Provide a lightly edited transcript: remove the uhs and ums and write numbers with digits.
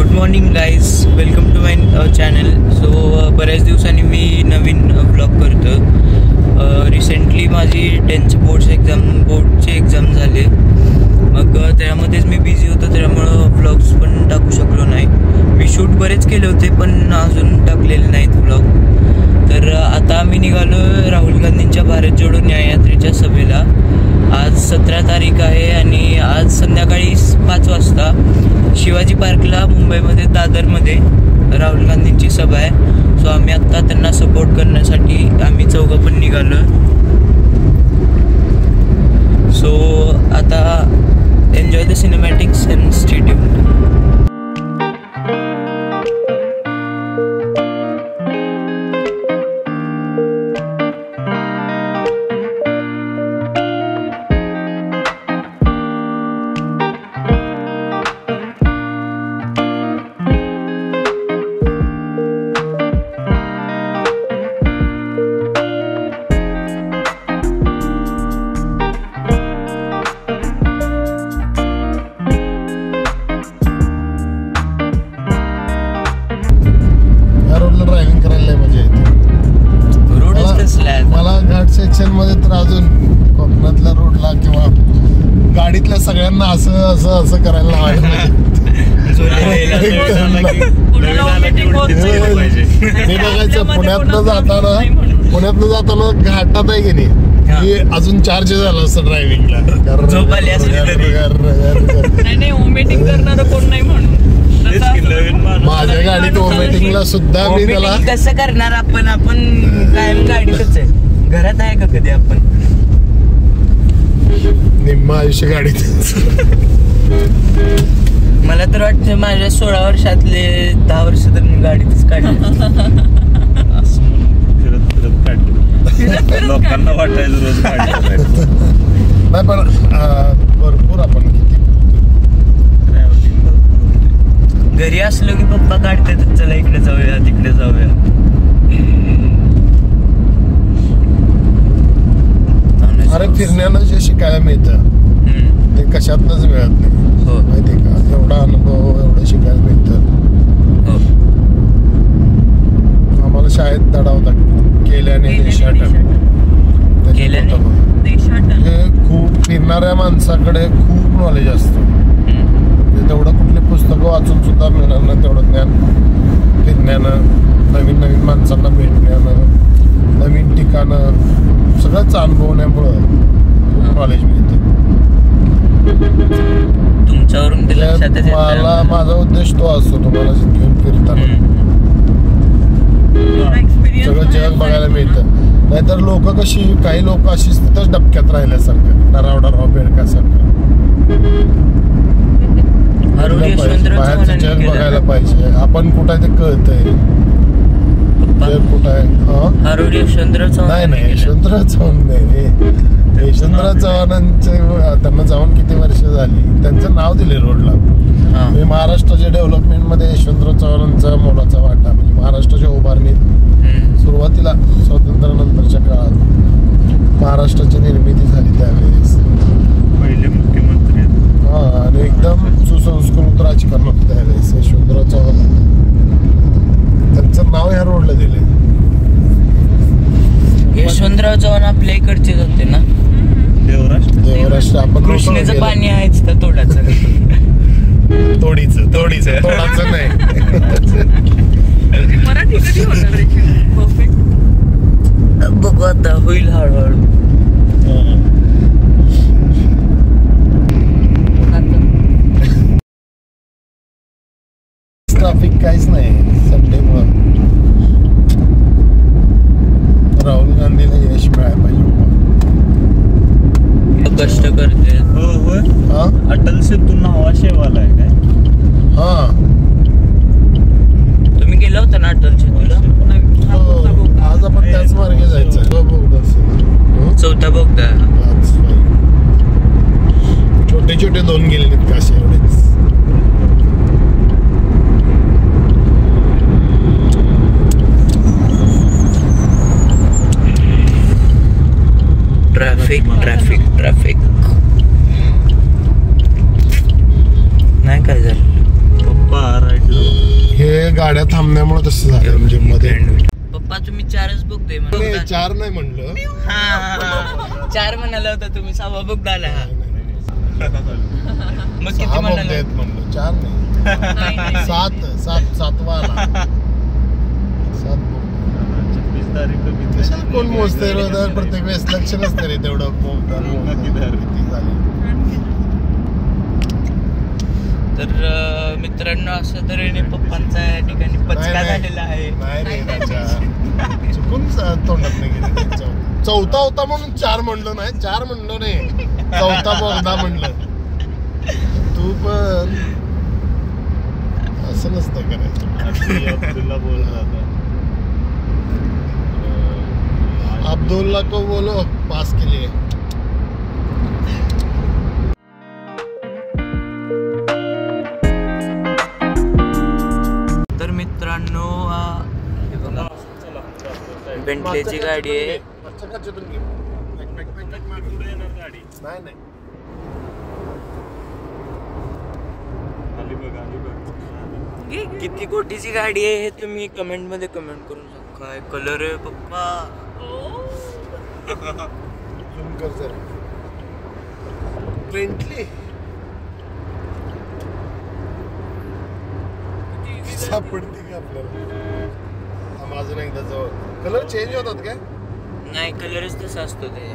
Good morning guys, welcome to my channel. So बऱ्याच दिवसांनी मी नवीन blog करतो. रिसेंटली माझी 10th बोर्डची एक्झाम झाले. मग त्यामध्येच मी बिझी होतो, त्यामुळं ब्लॉग्स पण टाकू शकलो नाही. मी शूट बरेच केले होते पण अजून टाकलेले नाहीत ब्लॉग. तर आता आम्ही निघालो राहुल गांधींच्या भारत जोडो न्याययात्रेच्या सभेला. आज 17 तारीख आहे आणि आज संध्याकाळी 5 वाजता शिवाजी पार्कला मुंबईमध्ये दादरमध्ये राहुल गांधींची सभा आहे. सो आम्ही आत्ता त्यांना सपोर्ट करण्यासाठी आम्ही चौघं पण निघालो. सो आता enjoy the cinematics and stay tuned. Section मध्ये तर अजून कोकणातल्या रोडला किंवा गाडीतल्या सगळ्यांना असं करायला लावायला मी बघायचं पुण्यातनं जाताना घाटात आहे की नाही अजून चार्ज झाला असतं ड्रायव्हिंगला. माझ्या गाडीत ओमेटिंगला सुद्धा मी त्याला कसं करणार आपण कायम गाडीतच आहे. घरात आहे का कधी आपण? निम्म आयुष्य गाडीत. मला तर वाटतं माझ्या 16 वर्षातले 10 वर्ष तर मी गाडीतच काढले. लोकांना वाटायचं रोज नाही पण भरपूर आपण किती घरी असलो की पप्पा काढतात, चला इकडे जाऊया तिकडे जाऊया. अरे फिरण्यानं जे शिकायला मिळतं ते कशातनच मिळत नाही. माहितीये का? एवढा अनुभव एवढं शिकायला मिळतं. आम्हाला शाळेत धडा होता केल्याने खूप फिरणाऱ्या माणसाकडे खूप नॉलेज असतं. तेवढं कुठली पुस्तकं वाचून सुद्धा मिळणार नाही तेवढं ज्ञान फिरण्यानं, नवीन माणसांना भेटण्यानं, नवीन ठिकाणं सगळंच अनुभवण्यामुळं खूप नॉलेज मिळतं. तुमच्यावरून मला माझा उद्देश तो असतो, तुम्हाला घेऊन फिरताना सगळं जग बघायला मिळतं. नाहीतर लोक काही लोक अशी तिथंच डबक्यात राहिल्यासारखं, डराव बेडकासारखं. बाहेरचं जग बघायला पाहिजे. आपण कुठं ते कळतंय कुठं आहे. नाही यशवंतराव चव्हाण नाही, यशवंतराव चव्हाणांचे त्यांना जाऊन किती वर्ष झाली. त्यांचं नाव दिले रोडला. महाराष्ट्राच्या डेव्हलपमेंट मध्ये यशवंतराव चव्हाणांचा मोलाचा वाटा. म्हणजे महाराष्ट्राच्या उभारणीत सुरुवातीला स्वातंत्र्यानंतरच्या काळात महाराष्ट्राची निर्मिती झाली त्यावेळेस पहिले मुख्यमंत्री. आणि एकदम सुसंस्कृत राजकारण होतं त्यावेळेस. यशवंतराव चव्हाण त्यांचं नाव ह्या रोडला दिले. यशवंतराव चव्हाण आपल्या इकडचेच होते ना? देवराष्ट्र. आपण कृष्णेचं पाणी आहेच तर तोडाचं तोडाचं नाही. मराठी कधी होणार परफेक्ट? बघू आता, होईल हळूहळू. ट्रॅफिक काहीच नाही संडे मुळे. राहुल गांधीला यश मिळायला पाहिजे. कष्ट करते. अटल सेतू नावाशेवाला आहे काय? हा, तुम्ही गेला होता ना अटल सेतूला? आज आपण त्याच मार्गे जायचं. चौथा बोगदा. छोटे 2 गेले नाहीत का असे एवढेच. ट्रॅफिक नाही काय झालं? पप्पा राईट ते गाड्या थांबण्यामुळे तसं झालं म्हणजे मध्ये. पप्पा तुम्ही 4च बघतोय मला. 4 नाही म्हणलं. हा 4 म्हणाला होता तुम्ही, 6वा बुक झाला. मग किती म्हणाला? म्हणलं 4 नाही 7वा आला. 7 कोण मोजते प्रत्येक वेळेस लक्ष नसतं रे तेवढं किती झाले. तर मित्रांनो अशा तऱ्हेने पप्पांचा या ठिकाणी पचका झालेला आहे. नाही रे चुकून तोंडात नाही गेलं. 4था होता म्हणून 4 म्हणलो नाही. 4 म्हणलो नाही, 4था बोगदा म्हणलं. तू पण असं नसतं करायचं. अब्दुल्ला को बोलो पास के लिए. तर मित्रांनो बेंटलेची गाडी आहे. किती कोटीची गाडी आहे हे तुम्ही कमेंट मध्ये कमेंट करून सांगा. काय कलर आहे पप्पा. बेंटली सापडते का आपल्याला? अजून एकदा जवळ. कलर चेंज होतात काय? नाही कलरच तसा असतो ते.